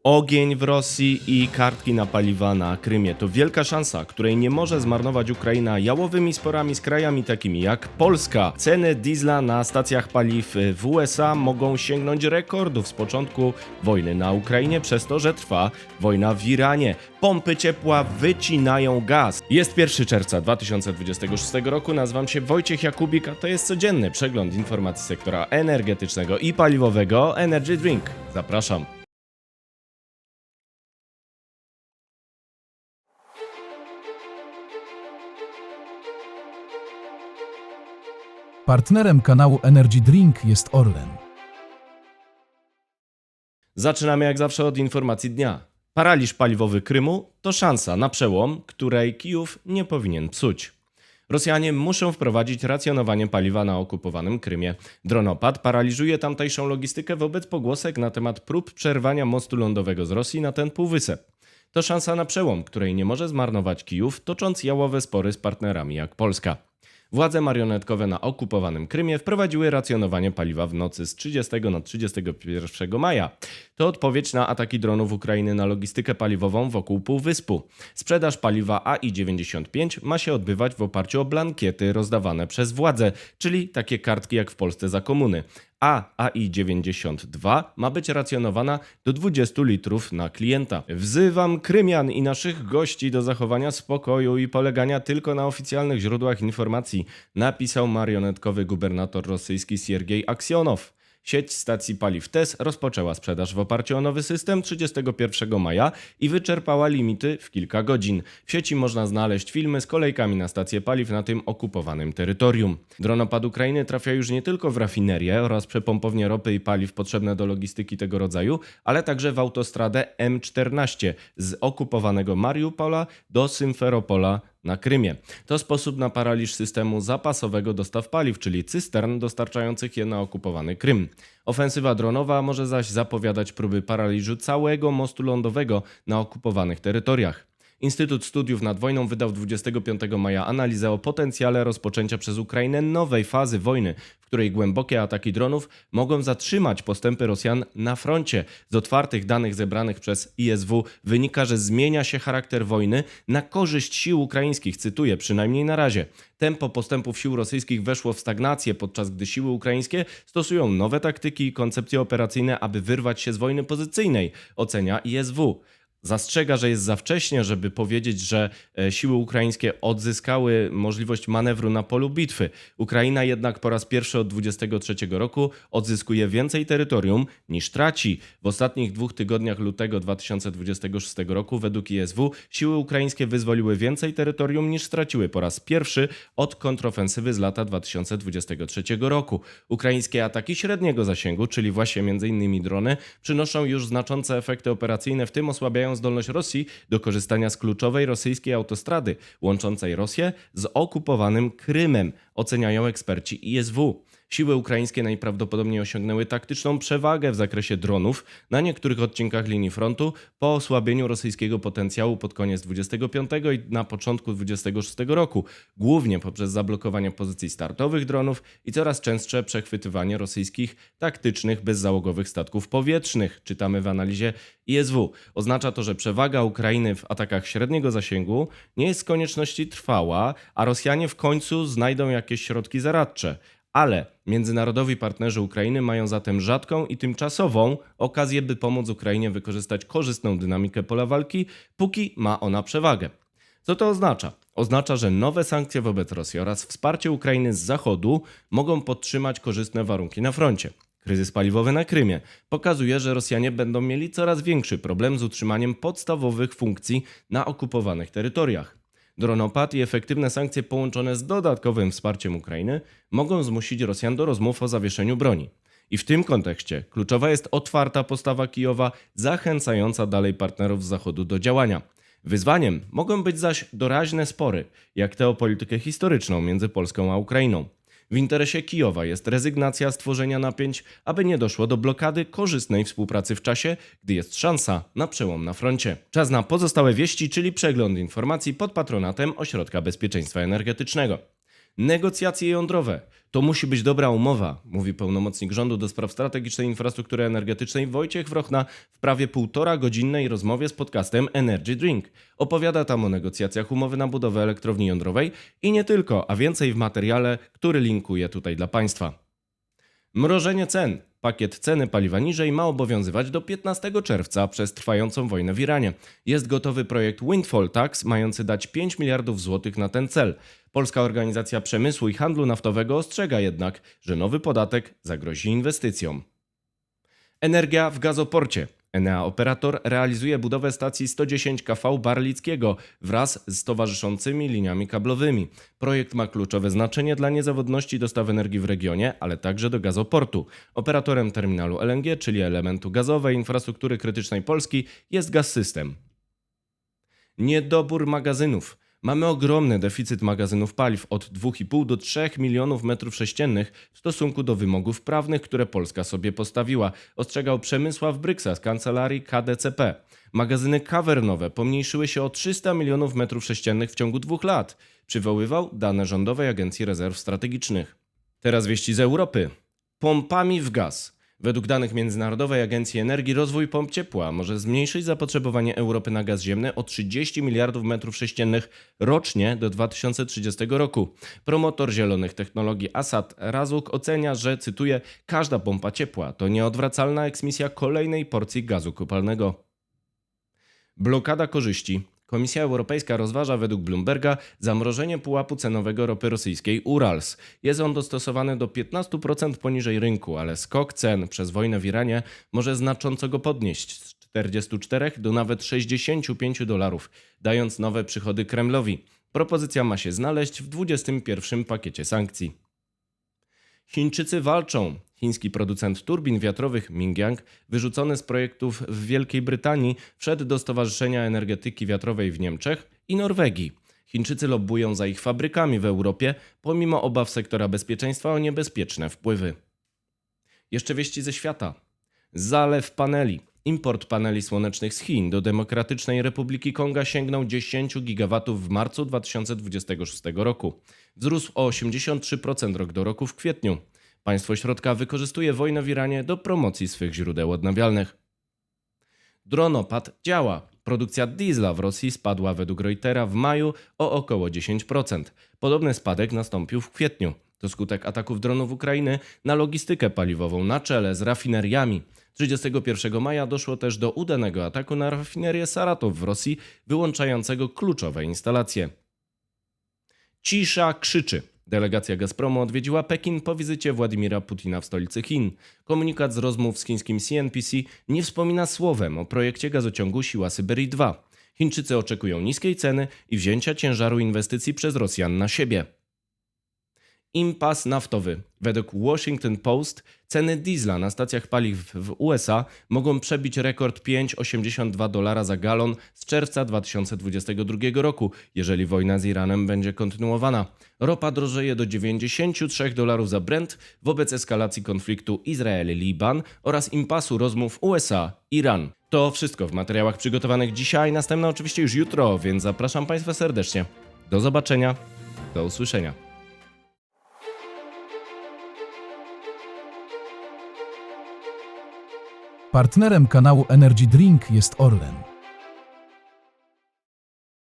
Ogień w Rosji i kartki na paliwa na Krymie to wielka szansa, której nie może zmarnować Ukraina jałowymi sporami z krajami takimi jak Polska. Ceny diesla na stacjach paliw w USA mogą sięgnąć rekordów z początku wojny na Ukrainie przez to, że trwa wojna w Iranie. Pompy ciepła wycinają gaz. Jest 1 czerwca 2026 roku, nazywam się Wojciech Jakubik, a to jest codzienny przegląd informacji sektora energetycznego i paliwowego Energy Drink. Zapraszam. Partnerem kanału Energy Drink jest Orlen. Zaczynamy jak zawsze od informacji dnia. Paraliż paliwowy Krymu to szansa na przełom, której Kijów nie powinien psuć. Rosjanie muszą wprowadzić racjonowanie paliwa na okupowanym Krymie. Dronopad paraliżuje tamtejszą logistykę wobec pogłosek na temat prób przerwania mostu lądowego z Rosji na ten półwysep. To szansa na przełom, której nie może zmarnować Kijów, tocząc jałowe spory z partnerami jak Polska. Władze marionetkowe na okupowanym Krymie wprowadziły racjonowanie paliwa w nocy z 30 na 31 maja. To odpowiedź na ataki dronów Ukrainy na logistykę paliwową wokół półwyspu. Sprzedaż paliwa AI-95 ma się odbywać w oparciu o blankiety rozdawane przez władze, czyli takie kartki jak w Polsce za komuny. A AI-92 ma być racjonowana do 20 litrów na klienta. Wzywam Krymian i naszych gości do zachowania spokoju i polegania tylko na oficjalnych źródłach informacji, napisał marionetkowy gubernator rosyjski Siergiej Aksjonow. Sieć stacji paliw TES rozpoczęła sprzedaż w oparciu o nowy system 31 maja i wyczerpała limity w kilka godzin. W sieci można znaleźć filmy z kolejkami na stacje paliw na tym okupowanym terytorium. Dronopad Ukrainy trafia już nie tylko w rafinerie oraz przepompownie ropy i paliw potrzebne do logistyki tego rodzaju, ale także w autostradę M14 z okupowanego Mariupola do Symferopola na Krymie. To sposób na paraliż systemu zapasowego dostaw paliw, czyli cystern dostarczających je na okupowany Krym. Ofensywa dronowa może zaś zapowiadać próby paraliżu całego mostu lądowego na okupowanych terytoriach. Instytut Studiów nad Wojną wydał 25 maja analizę o potencjale rozpoczęcia przez Ukrainę nowej fazy wojny, w której głębokie ataki dronów mogą zatrzymać postępy Rosjan na froncie. Z otwartych danych zebranych przez ISW wynika, że zmienia się charakter wojny na korzyść sił ukraińskich, cytuję, przynajmniej na razie. Tempo postępów sił rosyjskich weszło w stagnację, podczas gdy siły ukraińskie stosują nowe taktyki i koncepcje operacyjne, aby wyrwać się z wojny pozycyjnej, ocenia ISW. Zastrzega, że jest za wcześnie, żeby powiedzieć, że siły ukraińskie odzyskały możliwość manewru na polu bitwy. Ukraina jednak po raz pierwszy od 2023 roku odzyskuje więcej terytorium niż traci. W ostatnich 2 tygodniach lutego 2026 roku według ISW siły ukraińskie wyzwoliły więcej terytorium niż straciły po raz pierwszy od kontrofensywy z lata 2023 roku. Ukraińskie ataki średniego zasięgu, czyli właśnie m.in. drony, przynoszą już znaczące efekty operacyjne, w tym osłabiają zdolność Rosji do korzystania z kluczowej rosyjskiej autostrady łączącej Rosję z okupowanym Krymem, oceniają eksperci ISW. Siły ukraińskie najprawdopodobniej osiągnęły taktyczną przewagę w zakresie dronów na niektórych odcinkach linii frontu po osłabieniu rosyjskiego potencjału pod koniec 25 i na początku 26 roku, głównie poprzez zablokowanie pozycji startowych dronów i coraz częstsze przechwytywanie rosyjskich taktycznych bezzałogowych statków powietrznych, czytamy w analizie ISW. Oznacza to, że przewaga Ukrainy w atakach średniego zasięgu nie jest z konieczności trwała, a Rosjanie w końcu znajdą jakieś środki zaradcze. Ale międzynarodowi partnerzy Ukrainy mają zatem rzadką i tymczasową okazję, by pomóc Ukrainie wykorzystać korzystną dynamikę pola walki, póki ma ona przewagę. Co to oznacza? Oznacza, że nowe sankcje wobec Rosji oraz wsparcie Ukrainy z Zachodu mogą podtrzymać korzystne warunki na froncie. Kryzys paliwowy na Krymie pokazuje, że Rosjanie będą mieli coraz większy problem z utrzymaniem podstawowych funkcji na okupowanych terytoriach. Dronopad i efektywne sankcje połączone z dodatkowym wsparciem Ukrainy mogą zmusić Rosjan do rozmów o zawieszeniu broni. I w tym kontekście kluczowa jest otwarta postawa Kijowa, zachęcająca dalej partnerów z Zachodu do działania. Wyzwaniem mogą być zaś doraźne spory, jak te o politykę historyczną między Polską a Ukrainą. W interesie Kijowa jest rezygnacja z tworzenia napięć, aby nie doszło do blokady korzystnej współpracy w czasie, gdy jest szansa na przełom na froncie. Czas na pozostałe wieści, czyli przegląd informacji pod patronatem Ośrodka Bezpieczeństwa Energetycznego. Negocjacje jądrowe. To musi być dobra umowa, mówi pełnomocnik rządu do spraw strategicznej infrastruktury energetycznej Wojciech Wrochna w prawie 1,5-godzinnej rozmowie z podcastem Energy Drink. Opowiada tam o negocjacjach umowy na budowę elektrowni jądrowej i nie tylko, a więcej w materiale, który linkuję tutaj dla Państwa. Mrożenie cen. Pakiet ceny paliwa niżej ma obowiązywać do 15 czerwca przez trwającą wojnę w Iranie. Jest gotowy projekt Windfall Tax mający dać 5 miliardów złotych na ten cel. Polska Organizacja Przemysłu i Handlu Naftowego ostrzega jednak, że nowy podatek zagrozi inwestycjom. Energia w gazoporcie. Enea Operator realizuje budowę stacji 110 kV Barlickiego wraz z towarzyszącymi liniami kablowymi. Projekt ma kluczowe znaczenie dla niezawodności dostaw energii w regionie, ale także do gazoportu. Operatorem terminalu LNG, czyli elementu gazowej infrastruktury krytycznej Polski, jest Gaz-System. Niedobór magazynów. Mamy ogromny deficyt magazynów paliw od 2,5 do 3 milionów metrów sześciennych w stosunku do wymogów prawnych, które Polska sobie postawiła, ostrzegał Przemysław Bryksa z kancelarii KDCP. Magazyny kawernowe pomniejszyły się o 300 milionów metrów sześciennych w ciągu 2 lat, przywoływał dane Rządowej Agencji Rezerw Strategicznych. Teraz wieści z Europy. Pompami w gaz. Według danych Międzynarodowej Agencji Energii rozwój pomp ciepła może zmniejszyć zapotrzebowanie Europy na gaz ziemny o 30 miliardów metrów sześciennych rocznie do 2030 roku. Promotor zielonych technologii Asad Razuk ocenia, że, cytuję, każda pompa ciepła to nieodwracalna eksmisja kolejnej porcji gazu kopalnego. Blokada korzyści. Komisja Europejska rozważa według Bloomberga zamrożenie pułapu cenowego ropy rosyjskiej Urals. Jest on dostosowany do 15% poniżej rynku, ale skok cen przez wojnę w Iranie może znacząco go podnieść z 44 do nawet 65 dolarów, dając nowe przychody Kremlowi. Propozycja ma się znaleźć w 21 pakiecie sankcji. Chińczycy walczą. Chiński producent turbin wiatrowych Mingyang, wyrzucony z projektów w Wielkiej Brytanii, wszedł do Stowarzyszenia Energetyki Wiatrowej w Niemczech i Norwegii. Chińczycy lobbują za ich fabrykami w Europie, pomimo obaw sektora bezpieczeństwa o niebezpieczne wpływy. Jeszcze wieści ze świata. Zalew paneli. Import paneli słonecznych z Chin do Demokratycznej Republiki Konga sięgnął 10 gigawatów w marcu 2026 roku. Wzrósł o 83% rok do roku w kwietniu. Państwo środka wykorzystuje wojnę w Iranie do promocji swych źródeł odnawialnych. Dronopad działa. Produkcja diesla w Rosji spadła według Reutera w maju o około 10%. Podobny spadek nastąpił w kwietniu. To skutek ataków dronów Ukrainy na logistykę paliwową na czele z rafineriami. 31 maja doszło też do udanego ataku na rafinerię Saratow w Rosji, wyłączającego kluczowe instalacje. Cisza krzyczy. Delegacja Gazpromu odwiedziła Pekin po wizycie Władimira Putina w stolicy Chin. Komunikat z rozmów z chińskim CNBC nie wspomina słowem o projekcie gazociągu Siła Syberii 2. Chińczycy oczekują niskiej ceny i wzięcia ciężaru inwestycji przez Rosjan na siebie. Impas naftowy. Według Washington Post ceny diesla na stacjach paliw w USA mogą przebić rekord $5,82 za galon z czerwca 2022 roku, jeżeli wojna z Iranem będzie kontynuowana. Ropa drożeje do $93 za Brent wobec eskalacji konfliktu Izrael-Liban oraz impasu rozmów USA-Iran. To wszystko w materiałach przygotowanych dzisiaj, następne oczywiście już jutro, więc zapraszam Państwa serdecznie. Do zobaczenia, do usłyszenia. Partnerem kanału Energy Drink jest Orlen.